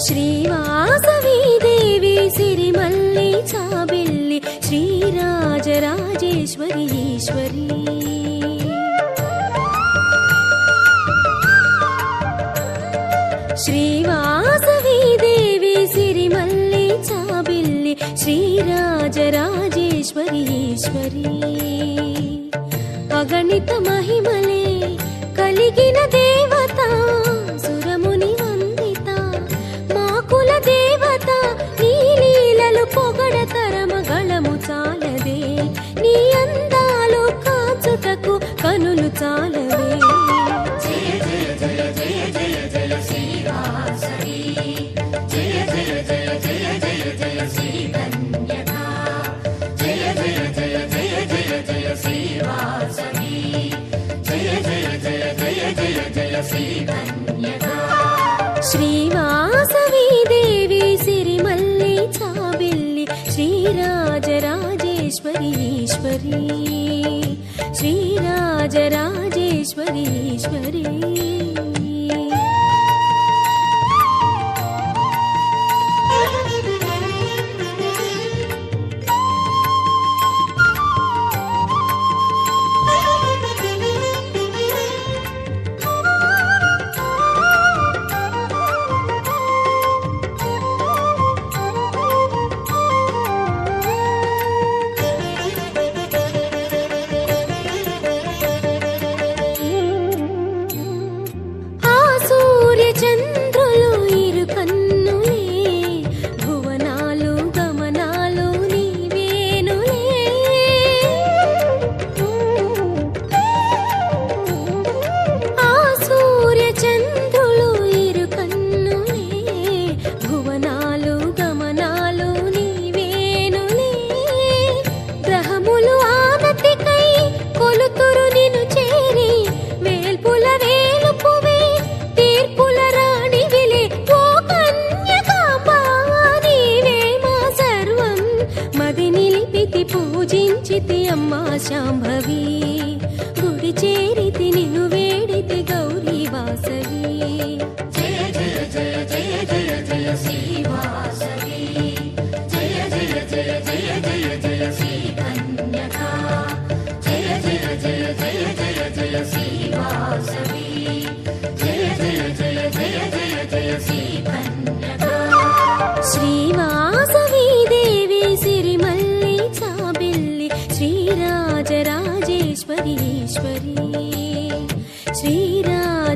శ్రీవాసవి దేవి సిరిమల్లి చాబిల్లి శ్రీరాజరాజేశ్వరి ఈశ్వరి శ్రీవాసవి దేవి సిరిమల్లి చాబిల్లి శ్రీరాజరాజేశ్వరి ఈశ్వరి అగణిత మహిమలే కలిగిన దేవత సురముని వందిత మాకుల దేవత నీ లీలలు పొగడతరమగళము చాలదే నీ అందాలు కాచుటకు కనులు చాలవే జయ జయ జయ జయ జయ జయ శ్రీవాసవి జయ జయ జయ జయ జయ జయ శ్రీ కన్యకా జయ జయ జయ జయ జయ జయ శ్రీవాసవి జయ జయ జయ జయ జయ జయ శ్రీ కన్యకా శ్రీవాసవి దేవి సిరిమల్లి చాబిల్లి శ్రీరాజరాజేశ్వరి ఈశ్వరి శ్రీరాజరాజేశ్వరి ఈశ్వరి చంద్రులు ఇరు కన్నులే భువనాలు గమనాలు నీవేనులే ఆ సూర్య చంద్రులు ఇరు కన్నులే భువనాలు గమనాలు నీవేనులే గ్రహములు ఆనతికై కొలుతురు నిన్ను చేరి వేల్పుల వేలుపువే తీర్పుల రాణివిలే ఓ కన్యకాంబా నీవే మా సర్వం మది నిలిపితి పూజించితి అమ్మా శాంభవి గుడి చేరితి నిన్ను వేడితి గౌరీ వాసవి జయ జయ జయ జయ జయ జయ శ్రీవాసవి జయ జయ జయ జయ జయ జయ శ్రీ కన్యకా జయ జయ జయ జయ జయ జయ శ్రీవాసవి జయ జయ జయ జయ జయ జయ శ్రీ కన్యకా శ్రీవాసవి దేవి సిరిమల్లి చాబిల్లి శ్రీరాజరాజేశ్వరి ఈశ్వరి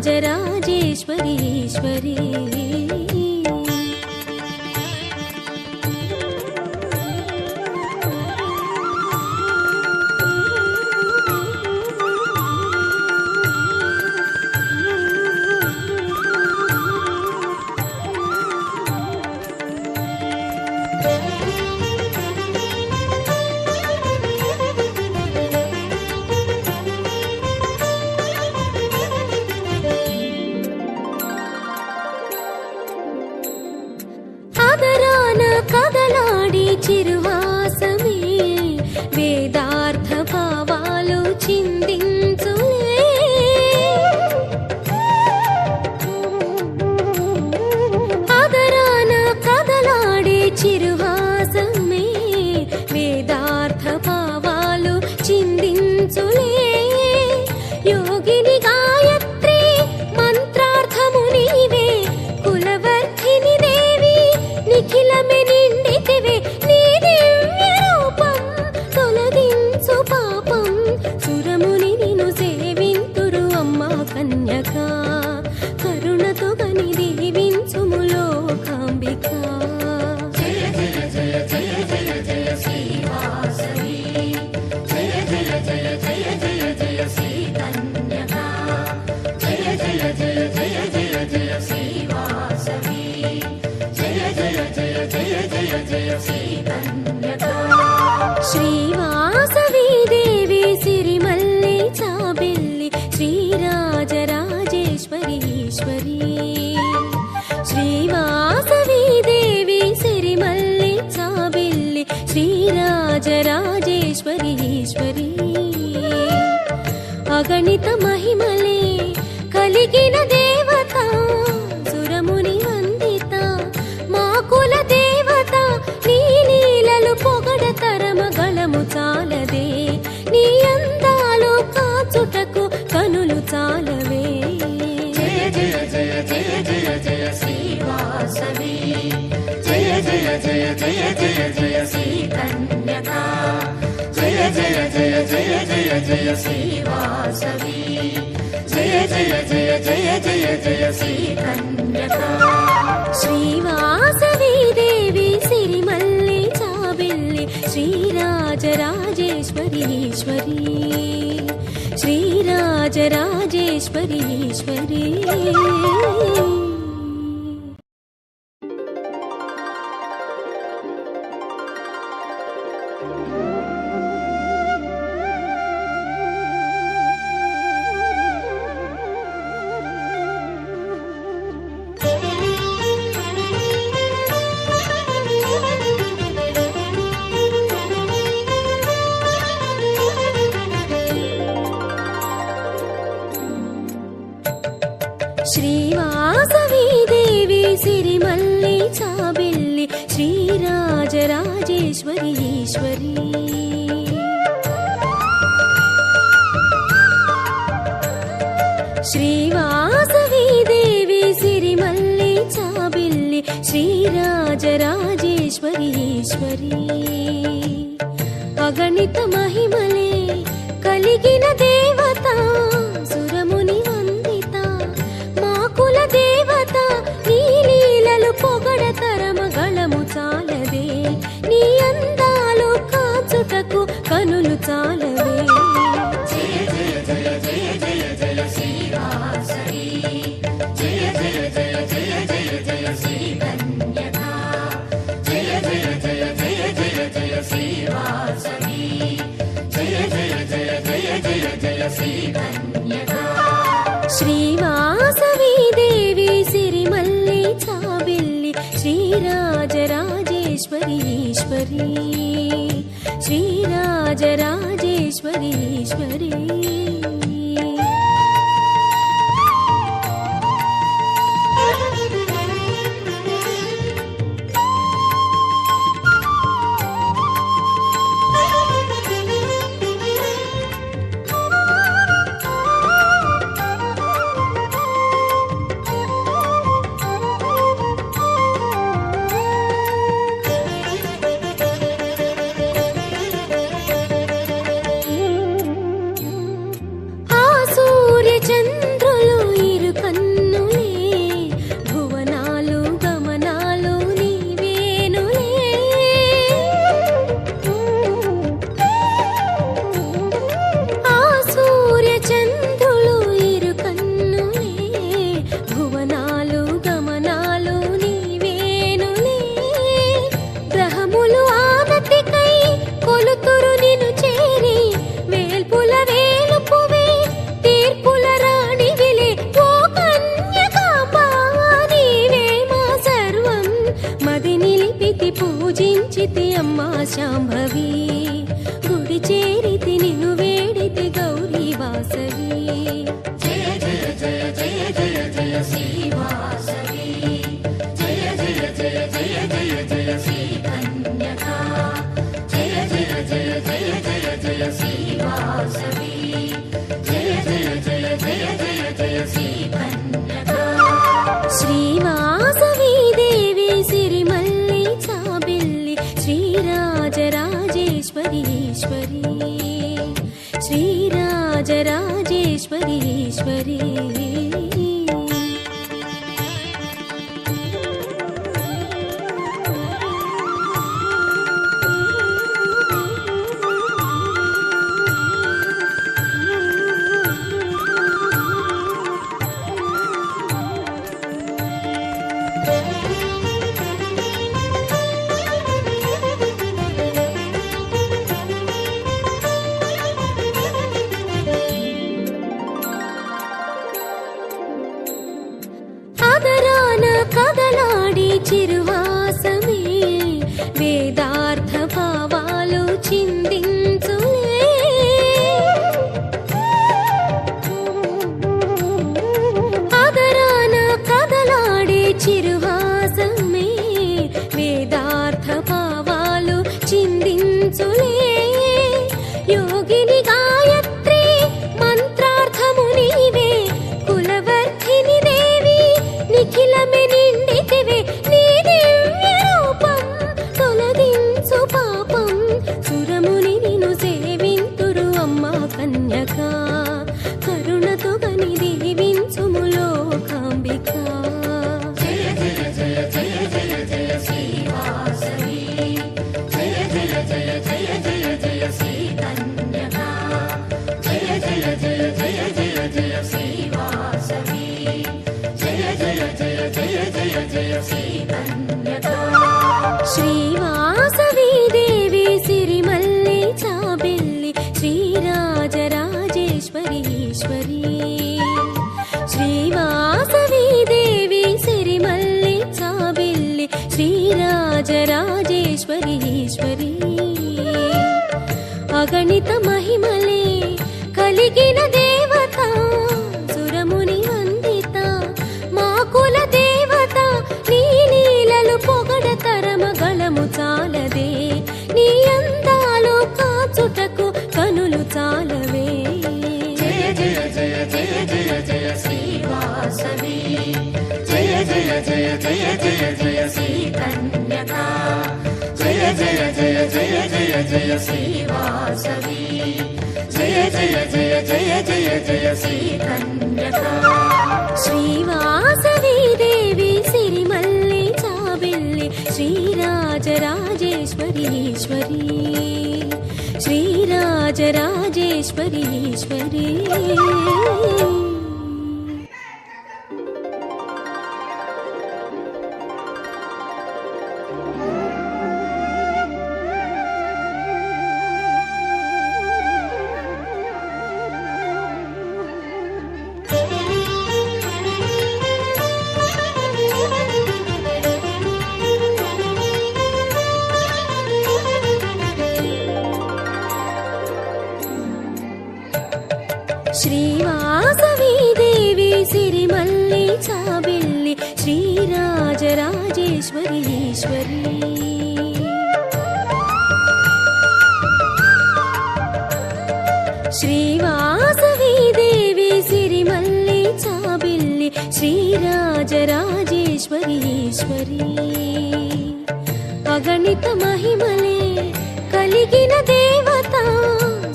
శ్రీరాజరాజేశ్వరి ఈశ్వరి ఆదరాన కదలాడి చిరువాసమే వేదార్థ భావాలు చిందించులే ఆదరాన కదలాడి చిరువాసమే వేదార్థ భావాలు చిందించులే యోగిని గాయత్రి మంత్రార్థము నీవే కులవర్ధిని దేవి నిఖిలమే నిండితివే నీ దివ్య రూపం తొలగించు పాపం సురముని నిన్ను సేవింతురు అమ్మా కన్యకా కరుణతో గని దీవించుము లోకాంబికా జయ జయ జయ జయ జయ జయ శ్రీవాసవి జయ జయ జయ జయ జయ జయ శ్రీ కన్యకా జయ జయ జయ జయ జయ జయ శ్రీవాసవి జయ జయ జయ జయ జయ జయ శ్రీ కన్యకా శ్రీవాసవి దేవి సిరిమల్లి చాలవే. జయ జయ జయ జయ జయ జయ శ్రీవాసవి, జయ జయ జయ జయ జయ జయ శ్రీ కన్యకా, జయ జయ జయ జయ జయ జయ శ్రీవాసవి, జయ జయ జయ జయ జయ జయ శ్రీ కన్యకా. శ్రీవాసవి దేవి సిరిమల్లి చాబెల్లి శ్రీరాజరాజేశ్వరి ఈశ్వరి, శ్రీరాజరాజేశ్వరి ఈశ్వరి. శ్రీవాసవి దేవి సిరిమల్లి చాబెల్లి శ్రీరాజరాజేశ్వరి ఈశ్వరి, శ్రీవాసవి దేవి సిరిమల్లి చాబెల్లి శ్రీరాజరాజేశ్వరి ఈశ్వరి. అగణిత మహిమలే కలిగిన దేవత, సురముని వందిత మాకుల దేవత, నీ లీలలు పొగడతరమగళము చాలదే, నీ అందాలు కాచుటకు కనులు చాలవే. జయ జయ జయ జయ జయ జయ శ్రీవాసవి, జయ జయ జయ జయ జయ జయ శ్రీ కన్యకా, జయ జయ జయ జయ జయ జయ శ్రీవాసవి, జయ జయ జయ జయ జయ జయ శ్రీ కన్యకా. శ్రీవాసవి దేవి సిరిమల్లి చాబెల్లి శ్రీరాజరాజేశ్వరి ఈశ్వరి, శ్రీరాజరాజేశ్వరి ఈశ్వరి. పూజించితి అమ్మా శాంభవి, గుడి చేరితి నిన్ను వేడితి గౌరీ వాసవి. జయ జయ జయ జయ జయ జయ శ్రీవాసవి, జయ జయ జయ జయ జయ జయ శ్రీ కన్యకా, జయ జయ జయ జయ జయ జయ శ్రీవాసవి, జయ జయ జయ జయ జయ జయ శ్రీ కన్యకా. శ్రీవాసవి దేవి సిరిమల్లి చాబెల్లి శ్రీరాజరాజేశ్వరి ఈశ్వరి, శ్రీరాజరాజేశ్వరి ఈశ్వరి. రాజేశ్వరి ఈశ్వరి అగణిత మహిమలే కలిగిన దేవత సురముని వందిత మా కుల దేవత నీ లీలలు పొగడతరమ గళము చాలదే నీ అందాలు కాచుటకు కనులు చాలవే జయ జయ జయ జయ జయ జయ శ్రీవాసవి జయ జయ జయ జయ జయ జయ శ్రీ కన్యకా జయ జయ జయ జయ జయ జయ శ్రీవాసవి జయ జయ జయ జయ జయ జయ శ్రీ కన్యకా శ్రీవాసవి దేవి సిరిమల్లి చాబిల్లి శ్రీరాజరాజేశ్వరి ఈశ్వరి శ్రీరాజరాజేశ్వరి ఈశ్వరి శ్రీవాసవి దేవి సిరిమల్లి చాబిల్లి శ్రీరాజరాజేశ్వరి ఈశ్వరి శ్రీవాసవి దేవి సిరిమల్లి చాబిల్లి శ్రీరాజరాజేశ్వరి ఈశ్వరి అగణిత మహిమలే కలిగిన దేవత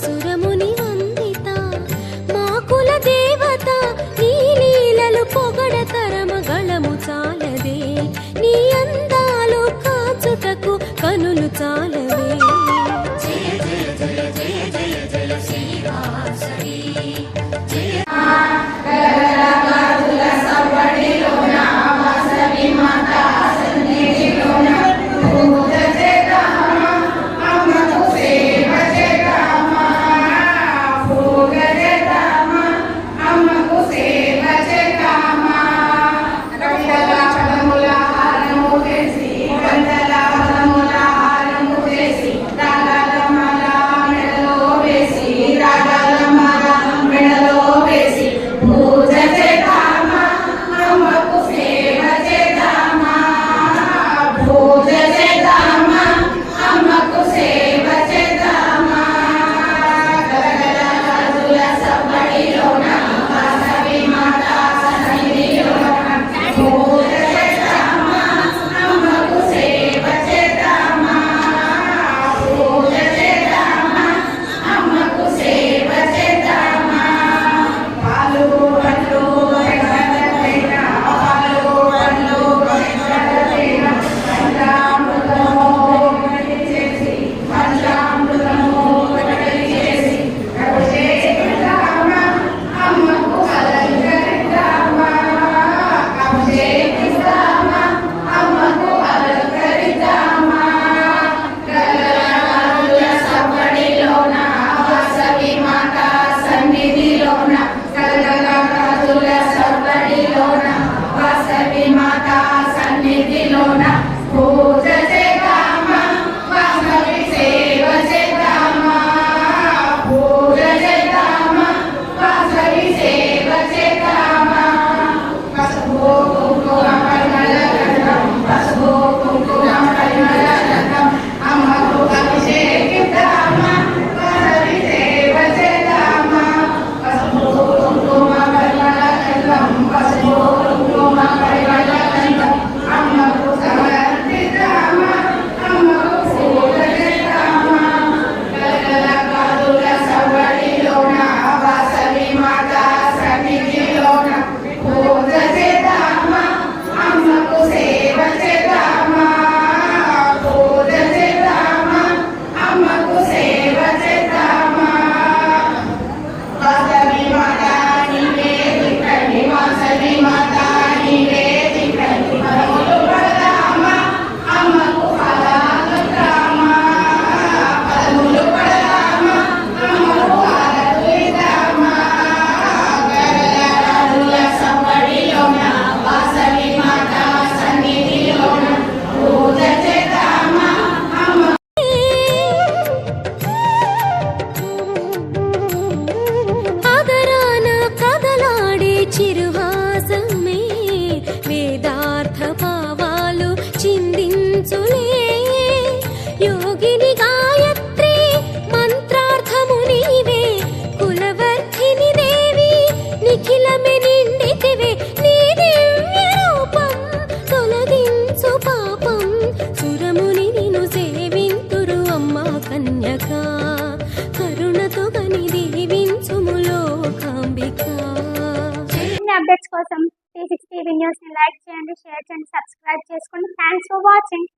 సురముని వందిత మా కుల దేవత నీ లీలలు పొగడతరమ గళము చాలదే నీ అందాలు కాచుటకు కనులు చాలవే జయ జయ జయ జయ జయ జయ శ్రీవాసవి జయ Thank you. యోగిని గాయత్రి మంత్రార్థము నీవే కులవర్ధిని దేవి నిఖిలమే నిండితివే నీ దివ్య రూపం తొలగించు పాపం సురముని నిన్ను సేవింతురు అమ్మా కన్యక కరుణతో గని దీవించుము లోకాంబిక. మరిన్ని అప్డేట్స్ కోసం 360 న్యూస్ ని లైక్ చేయండి, షేర్ చేయండి, సబ్స్క్రైబ్ చేసుకోండి. Thanks for watching.